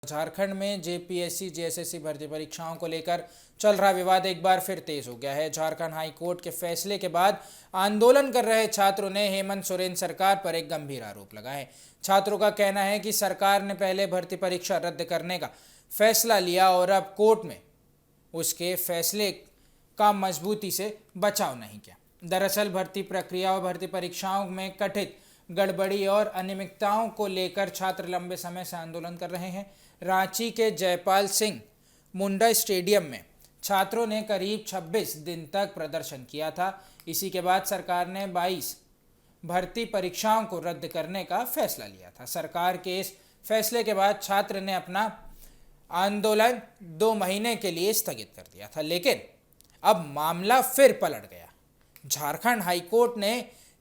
झारखंड में JPSC JSSC भर्ती परीक्षाओं को लेकर चल रहा विवाद एक बार फिर तेज हो गया है। झारखंड हाई कोर्ट के फैसले के बाद आंदोलन कर रहे छात्रों ने हेमंत सोरेन सरकार पर एक गंभीर आरोप लगाए हैं। छात्रों का कहना है कि सरकार ने पहले भर्ती परीक्षा रद्द करने का फैसला लिया और अब कोर्ट में उसके फैसले का मजबूती से बचाव नहीं किया। दरअसल भर्ती प्रक्रिया और भर्ती परीक्षाओं में कथित गड़बड़ी और अनियमितताओं को लेकर छात्र लंबे समय से आंदोलन कर रहे हैं। रांची के जयपाल सिंह मुंडा स्टेडियम में छात्रों ने करीब 26 दिन तक प्रदर्शन किया था। इसी के बाद सरकार ने 22 भर्ती परीक्षाओं को रद्द करने का फैसला लिया था। सरकार के इस फैसले के बाद छात्र ने अपना आंदोलन 2 महीने के लिए स्थगित कर दिया था, लेकिन अब मामला फिर पलट गया। झारखंड हाईकोर्ट ने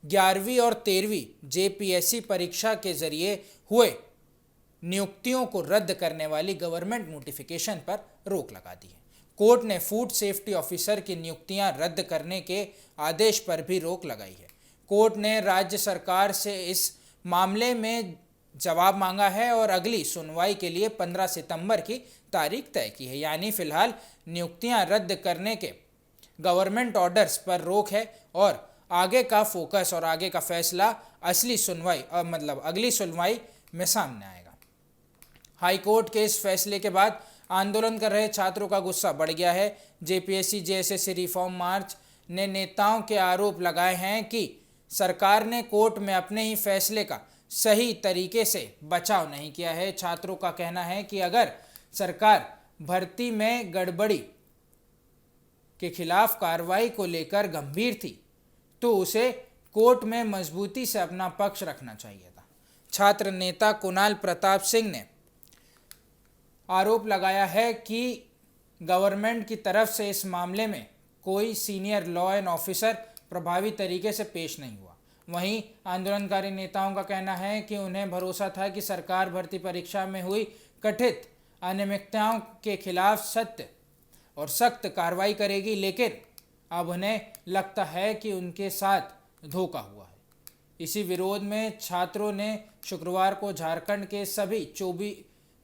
11वीं और 13वीं जेपीएससी परीक्षा के जरिए हुए नियुक्तियों को रद्द करने वाली गवर्नमेंट नोटिफिकेशन पर रोक लगा दी है। कोर्ट ने फूड सेफ्टी ऑफिसर की नियुक्तियां रद्द करने के आदेश पर भी रोक लगाई है। कोर्ट ने राज्य सरकार से इस मामले में जवाब मांगा है और अगली सुनवाई के लिए 15 सितंबर की तारीख तय की है। यानी फिलहाल नियुक्तियां रद्द करने के गवर्नमेंट ऑर्डर्स पर रोक है और आगे का फोकस और आगे का फैसला अगली सुनवाई में सामने आएगा। हाईकोर्ट के इस फैसले के बाद आंदोलन कर रहे छात्रों का गुस्सा बढ़ गया है। जेपीएससी जेएसएससी रिफॉर्म मार्च ने नेताओं के आरोप लगाए हैं कि सरकार ने कोर्ट में अपने ही फैसले का सही तरीके से बचाव नहीं किया है। छात्रों का कहना है कि अगर सरकार भर्ती में गड़बड़ी के खिलाफ कार्रवाई को लेकर गंभीर थी तो उसे कोर्ट में मजबूती से अपना पक्ष रखना चाहिए था। छात्र नेता कुणाल प्रताप सिंह ने आरोप लगाया है कि गवर्नमेंट की तरफ से इस मामले में कोई सीनियर लॉ एंड ऑफिसर प्रभावी तरीके से पेश नहीं हुआ। वहीं आंदोलनकारी नेताओं का कहना है कि उन्हें भरोसा था कि सरकार भर्ती परीक्षा में हुई कथित अनियमितताओं के खिलाफ सख्त और सख्त कार्रवाई करेगी, लेकिन अब उन्हें लगता है कि उनके साथ धोखा हुआ है। इसी विरोध में छात्रों ने शुक्रवार को झारखंड के सभी 24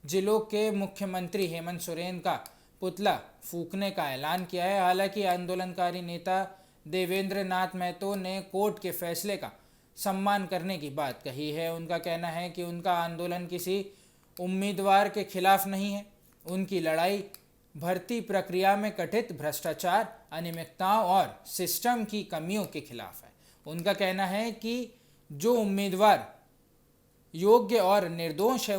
जिलों के मुख्यमंत्री हेमंत सोरेन का पुतला फूंकने का ऐलान किया है। हालांकि आंदोलनकारी नेता देवेंद्र नाथ महतो ने कोर्ट के फैसले का सम्मान करने की बात कही है। उनका कहना है कि उनका आंदोलन किसी उम्मीदवार के खिलाफ नहीं है। उनकी लड़ाई भर्ती प्रक्रिया में कथित भ्रष्टाचार, अनियमितताओं और सिस्टम की कमियों के खिलाफ है। उनका कहना है कि जो उम्मीदवार योग्य और निर्दोष है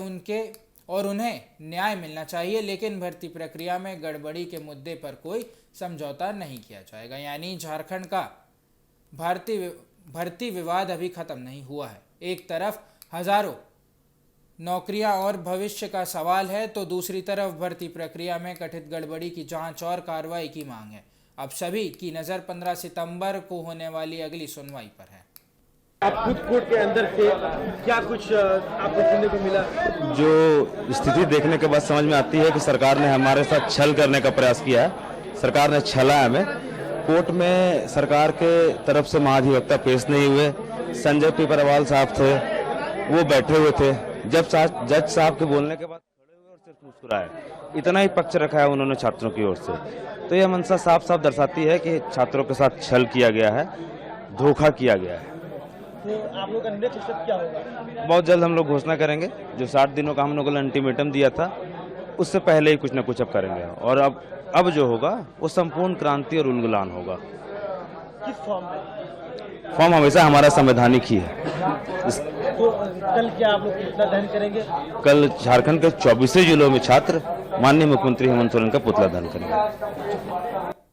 उन्हें न्याय मिलना चाहिए, लेकिन भर्ती प्रक्रिया में गड़बड़ी के मुद्दे पर कोई समझौता नहीं किया जाएगा। यानी झारखंड का भर्ती विवाद अभी खत्म नहीं हुआ है। एक तरफ हजारों नौकरियां और भविष्य का सवाल है तो दूसरी तरफ भर्ती प्रक्रिया में कथित गड़बड़ी की जांच और कार्रवाई की मांग है। अब सभी की नज़र 15 सितंबर को होने वाली अगली सुनवाई पर है। आप खुद कोर्ट के अंदर से क्या कुछ आपको सुनने को मिला? जो स्थिति देखने के बाद समझ में आती है कि सरकार ने हमारे साथ छल करने का प्रयास किया है। सरकार ने छला है हमें। कोर्ट में सरकार के तरफ से महाधिवक्ता पेश नहीं हुए। संजय पीपरवाल साहब थे, वो बैठे हुए थे। जब जज साहब के बोलने के बाद खड़े हुए और सिर्फ मुस्कुराए, इतना ही पक्ष रखा है उन्होंने छात्रों की ओर से। तो यह मंशा साफ साफ दर्शाती है कि छात्रों के साथ छल किया गया है, धोखा किया गया है। तो आप लोग का नेक्स्ट स्टेप क्या होगा? बहुत जल्द हम लोग घोषणा करेंगे। जो 60 दिनों का हम लोगों ने अल्टीमेटम दिया था उससे पहले ही कुछ न कुछ अब करेंगे और अब जो होगा वो संपूर्ण क्रांति और उलगुलान होगा। किस फॉर्म में? फॉर्म हमेशा हमारा संवैधानिक ही है। तो कल क्या आप लोग पुतला दहन करेंगे? कल झारखंड के 24 जिलों में छात्र माननीय मुख्यमंत्री हेमंत सोरेन का पुतला दहन करेंगे।